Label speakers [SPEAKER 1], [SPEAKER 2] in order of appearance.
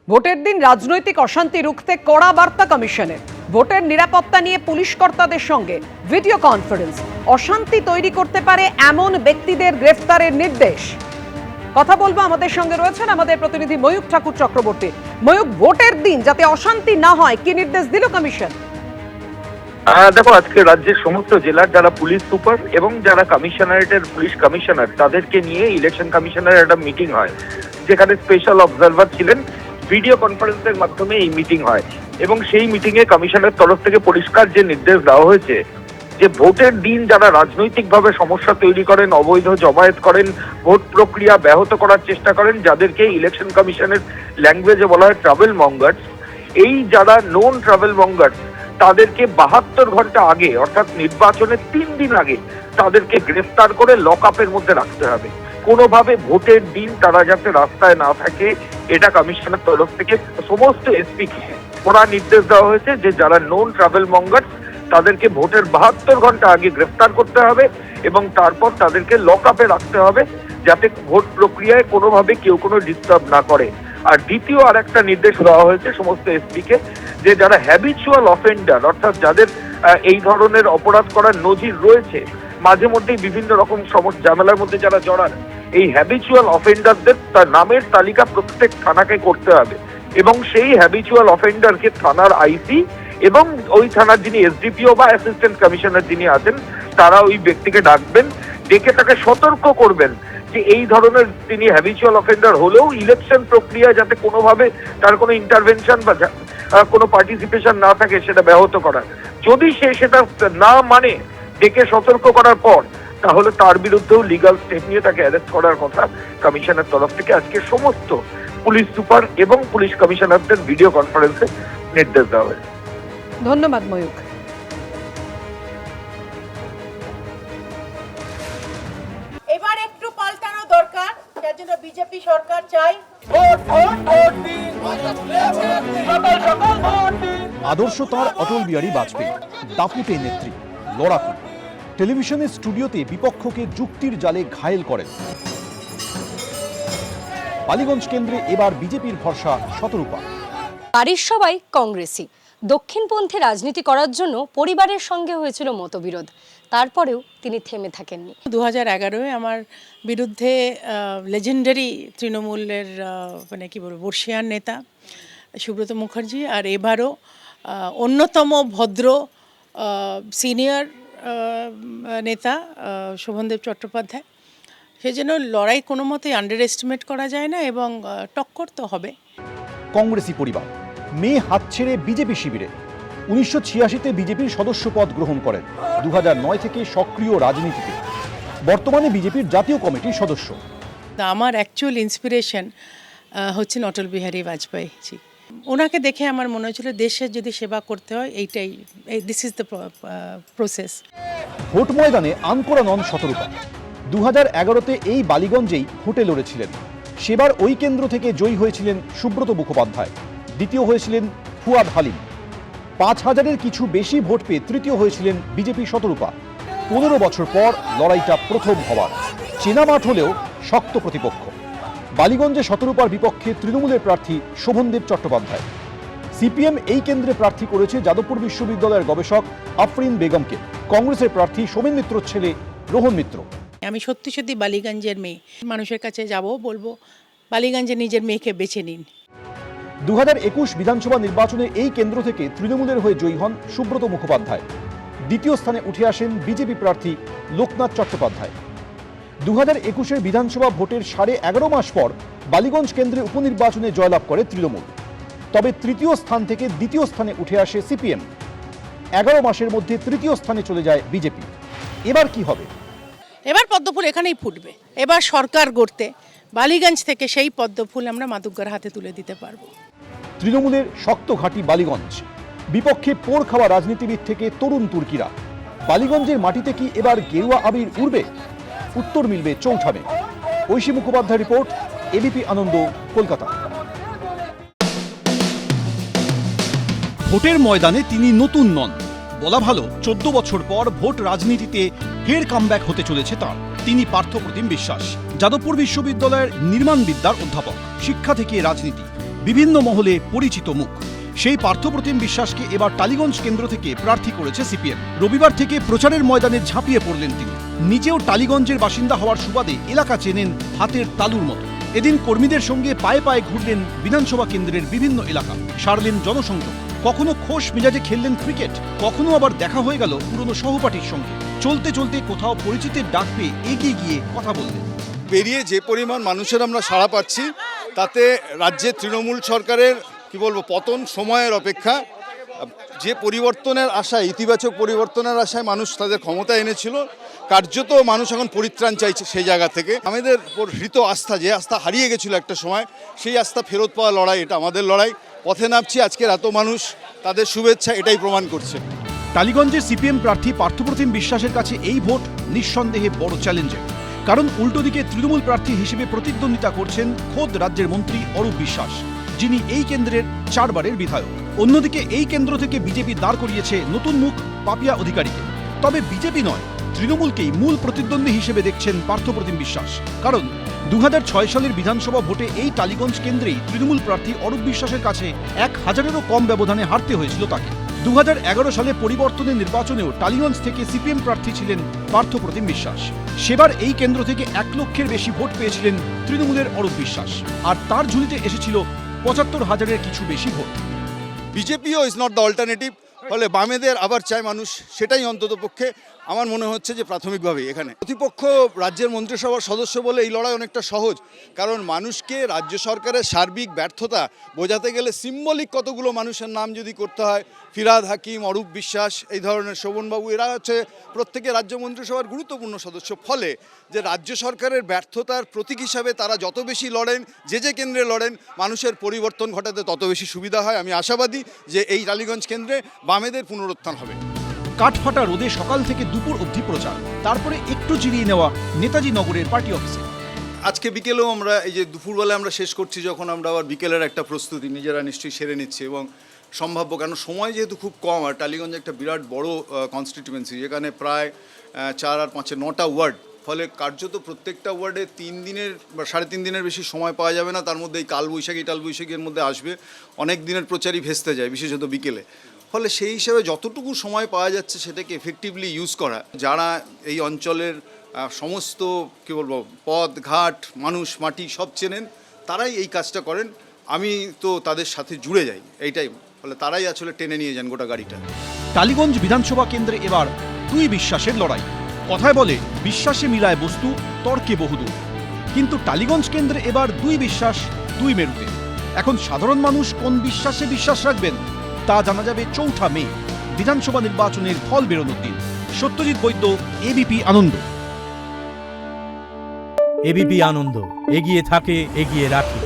[SPEAKER 1] ভোটের দিন রাজনৈতিক অশান্তি রুখতে কড়া বার্তা কমিশনের। ভোটের নিরাপত্তা নিয়ে পুলিশ কর্তাদের সঙ্গে ভিডিও কনফারেন্স। অশান্তি তৈরি করতে পারে এমন ব্যক্তিদের গ্রেফতারের নির্দেশ। কথা বলবো, আমাদের সঙ্গে রয়েছেন আমাদের প্রতিনিধি ময়ূক ঠাকুর চক্রবর্তী। ময়ূক, ভোটের দিন যাতে অশান্তি না হয় কি নির্দেশ দিল কমিশন?
[SPEAKER 2] দেখো, আজকে রাজ্যের সমস্ত জেলার যারা পুলিশ সুপার এবং যারা কমিশনারেটের পুলিশ কমিশনার তাদেরকে নিয়ে ইলেকশন কমিশনের একটা মিটিং হয়, যেখানে স্পেশাল অবজারভার ছিলেন। ভিডিও কনফারেন্সের মাধ্যমে এই মিটিং হয় এবং সেই মিটিং এ কমিশনের তরফ থেকে পরিষ্কার যে নির্দেশ দেওয়া হয়েছে যে ভোটের দিন যারা রাজনৈতিকভাবে সমস্যা তৈরি করেন, অবৈধ জমায়েত করেন, ভোট প্রক্রিয়া ব্যাহত করার চেষ্টা করেন, যাদেরকে ইলেকশন কমিশনের ল্যাঙ্গুয়েজে বলা হয় ট্রাভেল মঙ্গার্স, এই যারা নোন ট্রাভেল মঙ্গার্স তাদেরকে 72 ঘন্টা আগে অর্থাৎ নির্বাচনের 3 দিন আগে তাদেরকে গ্রেফতার করে লক আপের মধ্যে রাখতে হবে। কোনোভাবে ভোটের দিন তারা যাতে রাস্তায় না থাকে, এটা কমিশনের তরফ থেকে সমস্ত এসপিকে ওরা নির্দেশ দেওয়া হয়েছে যে যারা নোন ট্রাভেল মঙ্গার্স তাদেরকে ভোটের 72 ঘন্টা আগে গ্রেফতার করতে হবে এবং তারপর তাদেরকে লক আপে রাখতে হবে, যাতে ভোট প্রক্রিয়ায় কোনোভাবে কেউ কোনো ডিস্টার্ব না করে। আর দ্বিতীয় আর একটা নির্দেশ দেওয়া হয়েছে সমস্ত এসপিকে যে যারা হ্যাবিচুয়াল অফেন্ডার, অর্থাৎ যাদের এই ধরনের অপরাধ করার নজির রয়েছে, মাঝে মধ্যেই বিভিন্ন রকম ঝামেলার মধ্যে যারা জড়ান, এই হ্যাবিচুয়াল অফেন্ডারদের তার নামের তালিকা প্রত্যেক থানাকে করতে হবে এবং সেই হ্যাবিচুয়াল অফেন্ডারকে থানার আইসি এবং ওই থানার যিনি এসডিপিও বা অ্যাসিস্ট্যান্ট কমিশনার যিনি আছেন তারা ওই ব্যক্তিকে ডাকবেন, ডেকে তাকে সতর্ক করবেন যে এই ধরনের তিনি হ্যাবিচুয়াল অফেন্ডার হলেও ইলেকশন প্রক্রিয়ায় যাতে কোনোভাবে তার কোনো ইন্টারভেনশন বা কোনো পার্টিসিপেশন না থাকে সেটা ব্যাহত করা। যদি সে সেটা না মানে, ডেকে সতর্ক করার পর, তাহলে তার বিরুদ্ধেও লিগাল স্টেপ নিয়ে তাকে অ্যারেস্ট করার কথা কমিশনের তরফ থেকে আজকে সমস্ত পুলিশ সুপার এবং পুলিশ কমিশনারদের ভিডিও কনফারেন্সে নির্দেশ দেওয়া হয়েছে।
[SPEAKER 1] ধন্যবাদ ময়ূক।
[SPEAKER 3] এবার একটু পাল্টানো দরকার, যার জন্য বিজেপি সরকার চাই
[SPEAKER 4] আদর্শ তাঁর অটল বিহারী বাজপেয়ী, দাপুটে নেত্রী, লড়াকু। টেলিভিশনের স্টুডিওতে বিপক্ষকে যুক্তির জালে ঘায়েল করেন। বালিগঞ্জ কেন্দ্রে এবার বিজেপির ভরসা শতরূপা।
[SPEAKER 5] বাড়ির সবাই কংগ্রেসী। দক্ষিণপন্থী রাজনীতি করার জন্য পরিবারের সঙ্গে হয়েছিল মতবিরোধ, তারপরেও তিনি থেমে থাকেননি।
[SPEAKER 3] 2011-এ আমার বিরুদ্ধে লেজেন্ডারি তৃণমূলের মানে কি বলবো বর্ষিয়ান নেতা সুব্রত মুখার্জি, আর এবারও অন্যতম ভদ্র সিনিয়র নেতা শোভনদেব চট্টোপাধ্যায়। সেজন্য লড়াই কোনো মতেই আন্ডার এস্টিমেট করা যায় না এবং টক্কর তো হবে।
[SPEAKER 4] কংগ্রেসী পরিবার, মেয়ে হাত ছেড়ে বিজেপি শিবিরে। 1986-তে বিজেপির সদস্য পদ গ্রহণ করেন। 2009 থেকে সক্রিয় রাজনীতিতে। বর্তমানে বিজেপির জাতীয় কমিটির সদস্য।
[SPEAKER 3] আমার অ্যাকচুয়াল ইন্সপিরেশন হচ্ছেন অটল বিহারী বাজপেয়ী জি। ওনাকে দেখে আমার মনে হয়েছিল দেশের যদি সেবা করতে হয় এইটাই, this is the process.
[SPEAKER 4] Vote ময়দানে আনকোরা নন শতরূপা। 2011-তে এই বালিগঞ্জেই ভোটে লড়েছিলেন। সেবার ওই কেন্দ্র থেকে জয়ী হয়েছিলেন সুব্রত মুখোপাধ্যায়, দ্বিতীয় হয়েছিলেন ফুয়াদ হালিম। 5000-এর কিছু বেশি ভোট পেয়ে তৃতীয় হয়েছিলেন বিজেপি শতরূপা। 15 বছর পর লড়াইটা প্রথম হওয়ার। চেনা মাঠ হলেও শক্ত প্রতিপক্ষ। বালিগঞ্জে শতরূপার বিপক্ষে তৃণমূলের প্রার্থী শোভনদেব চট্টোপাধ্যায়। সিপিএম এই কেন্দ্রে প্রার্থী করেছে যাদবপুর বিশ্ববিদ্যালয়ের গবেষক আফরিন বেগমকে। কংগ্রেসের প্রার্থী সোমেন মিত্রর ছেলে রোহন মিত্র।
[SPEAKER 3] আমি সত্যি সত্যি বালিগঞ্জের মেয়ে, মানুষের কাছে যাব, বলবো বালিগঞ্জে নিজের মেয়েকে বেছে নিন।
[SPEAKER 4] 2021 বিধানসভা নির্বাচনে এই কেন্দ্র থেকে তৃণমূলের হয়ে জয়ী হন সুব্রত মুখোপাধ্যায়। দ্বিতীয় স্থানে উঠে আসেন বিজেপি প্রার্থী লোকনাথ চট্টোপাধ্যায়। 2021-এর বিধানসভা ভোটের 11.5 মাস পর বালিগঞ্জ কেন্দ্রে উপনির্বাচনে জয়লাভ করে তৃণমূল। তবে তৃতীয় স্থান থেকে দ্বিতীয় স্থানে উঠে আসে সিপিএম। 11 মাসের মধ্যে তৃতীয় স্থানে চলে যায় বিজেপি। এবার কি হবে?
[SPEAKER 3] এবার পদ্মফুল এখানেই ফুটবে। এবার সরকার গড়তে বালিগঞ্জ থেকে সেই পদ্মফুল আমরা মাতুব্বর হাতে তুলে দিতে পারবো।
[SPEAKER 4] তৃণমূলের শক্ত ঘাঁটি বালিগঞ্জ। বিপক্ষে পোড় খাওয়া রাজনীতিবিদ থেকে তরুণ তুর্কিরা। বালিগঞ্জের মাটিতে কি এবার গেরুয়া আবির উড়বে? উত্তর মিলবে চৌঠা মে। ঐশী মুখোপাধ্যায় রিপোর্ট, এবিপি আনন্দ, কলকাতা। ভোটের ময়দানে তিনি নতুন নন, বলা ভালো 14 বছর পর ভোট রাজনীতিতে ফের কামব্যাক হতে চলেছে তার। তিনি পার্থপ্রতিম বিশ্বাস, যাদবপুর বিশ্ববিদ্যালয়ের নির্মাণ বিদ্যার অধ্যাপক। শিক্ষা থেকে রাজনীতি, বিভিন্ন মহলে পরিচিত মুখ। সেই পার্থপ্রতিম বিশ্বাসকে এবার টালিগঞ্জ কেন্দ্র থেকে প্রার্থী করেছে সিপিএম। রবিবার থেকে প্রচারের ময়দানে ঝাঁপিয়ে পড়লেন তিনি। নিজেও টালিগঞ্জের বাসিন্দা হওয়ার সুবাদে এলাকা চেনেন হাতের তালুর মতো। এদিন কর্মীদের সঙ্গে পায়ে পায়ে ঘুরলেন বিধানসভা কেন্দ্রের বিভিন্ন এলাকা, সারলেন জনসংযোগ। কখনো খোশ মেজাজে খেললেন ক্রিকেট, কখনো আবার দেখা হয়ে গেল পুরনো সহপাঠীর সঙ্গে। চলতে চলতে কোথাও পরিচিতের ডাক পেয়ে এগিয়ে গিয়ে কথা বললেন।
[SPEAKER 6] বেরিয়ে যে পরিমাণ মানুষের আমরা সাড়া পাচ্ছি, তাতে রাজ্যে তৃণমূল সরকারের পতন সময়ের অপেক্ষা। যে পরিবর্তনের আশায়, ইতিবাচক পরিবর্তনের আশায় মানুষ তাদের ক্ষমতা এনেছিল, কার্যত মানুষ এখন পরিত্রাণ চাইছে সেই জায়গা থেকে। আমাদের উপর হৃত আস্থা, যে আস্থা হারিয়ে গেছিল একটা সময়, সেই আস্থা ফেরত পাওয়া লড়াই, এটা আমাদের লড়াই। পথে নামছি, আজকের এত মানুষ, তাদের শুভেচ্ছা এটাই প্রমাণ করছে।
[SPEAKER 4] টালিগঞ্জের সিপিএম প্রার্থী পার্থপ্রতিম বিশ্বাসের কাছে এই ভোট নিঃসন্দেহে বড় চ্যালেঞ্জের। কারণ উল্টো দিকে তৃণমূল প্রার্থী হিসেবে প্রতিদ্বন্দ্বিতা করছেন খোদ রাজ্যের মন্ত্রী অরূপ বিশ্বাস, যিনি এই কেন্দ্রের 4 বারের বিধায়ক। অন্যদিকে এই কেন্দ্র থেকে বিজেপি দাঁড় করিয়েছে নতুন মুখ পাপিয়া অধিকারীকে। তবে বিজেপি নয়, তৃণমূলকেই মূল প্রতিদ্বন্দ্বী হিসেবে দেখছেন পার্থপ্রতিম বিশ্বাস। কারণ 2006 সালের বিধানসভা ভোটে এই টালিগঞ্জ কেন্দ্রেই তৃণমূল প্রার্থী অরূপ বিশ্বাসের কাছে 1000-এরও কম ব্যবধানে হারতে হয়েছিল তাকে। 2011 সালে পরিবর্তনের নির্বাচনেও টালিগঞ্জ থেকে সিপিএম প্রার্থী ছিলেন পার্থপ্রতিম বিশ্বাস। সেবার এই কেন্দ্র থেকে 1 লক্ষের বেশি ভোট পেয়েছিলেন তৃণমূলের অরূপ বিশ্বাস, আর তার ঝুলিতে এসেছিল 75,000-এর কিছু বেশি ভোট।
[SPEAKER 6] বিজেপিও ইজ নট দ্য অল্টারনেটিভ, ফলে বামেদের আবার চায় মানুষ, সেটাই অন্তত পক্ষে আমার মনে হচ্ছে যে প্রাথমিকভাবে এখানে প্রতিপক্ষ রাজ্যের মন্ত্রিসভার সদস্য বলে এই লড়াই অনেকটা সহজ। কারণ মানুষকে রাজ্য সরকারের সার্বিক ব্যর্থতা বোঝাতে গেলে সিম্বলিক কতগুলো মানুষের নাম যদি করতে হয়, ফিরহাদ হাকিম, অরূপ বিশ্বাস, এই ধরনের শোভনবাবু, এরা হচ্ছে প্রত্যেকে রাজ্য মন্ত্রিসভার গুরুত্বপূর্ণ সদস্য। ফলে যে রাজ্য সরকারের ব্যর্থতার প্রতীক হিসাবে তারা যত বেশি লড়েন, যে কেন্দ্রে লড়েন, মানুষের পরিবর্তন ঘটাতে তত বেশি সুবিধা হয়। আমি আশাবাদী যে এই টালিগঞ্জ কেন্দ্রে বামেদের পুনরুত্থান হবে।
[SPEAKER 4] কাঠফাটা রোদে সকাল থেকে দুপুর অবধি প্রচার, তারপরে একটু জিরিয়ে নেওয়া নেতাজি নগরের পার্টি অফিসে।
[SPEAKER 6] আজকে বিকেলেও আমরা এই যে দুপুরবেলা আমরা শেষ করছি, যখন আমরা আবার বিকেলের একটা প্রস্তুতি নিজেরা নিশ্চয়ই সেরে নিচ্ছি, এবং সম্ভাব্য, কারণ সময় যেহেতু খুব কম, আর টালিগঞ্জ একটা বিরাট বড় কনস্টিটিউয়েন্সি, যেখানে প্রায় 4 আর 5 9টা ওয়ার্ড, ফলে কার্যত প্রত্যেকটা ওয়ার্ডে 3 দিনের বা 3.5 দিনের বেশি সময় পাওয়া যাবে না। তার মধ্যে এই টালবৈশাখীর মধ্যে আসবে, অনেক দিনের প্রচারই ভেস্তে যায়, বিশেষত বিকেলে। ফলে সেই হিসাবে যতটুকু সময় পাওয়া যাচ্ছে সেটাকে এফেক্টিভলি ইউজ করা। যারা এই অঞ্চলের সমস্ত পথ ঘাট, মানুষ, মাটি সব চেনেন, তারাই এই কাজটা করেন। আমি তো তাদের সাথে জুড়ে যাই, এইটাই। ফলে তারাই আসলে টেনে নিয়ে যান গোটা গাড়িটা।
[SPEAKER 4] টালিগঞ্জ বিধানসভা কেন্দ্রে এবার 2 বিশ্বাসের লড়াই। কথায় বলে বিশ্বাসে মিলায় বস্তু, তর্কে বহুদূর। কিন্তু টালিগঞ্জ কেন্দ্রে এবার 2 বিশ্বাস, 2 মেরুতে। এখন সাধারণ মানুষ কোন বিশ্বাসে বিশ্বাস রাখবেন তা জানা যাবে 4 মে, বিধানসভা নির্বাচনের ফল বেরোনোর দিন। সত্যজিৎ বৈদ্য, এবিপি আনন্দ।
[SPEAKER 7] এবিপি আনন্দ, এগিয়ে থাকে, এগিয়ে রাখে।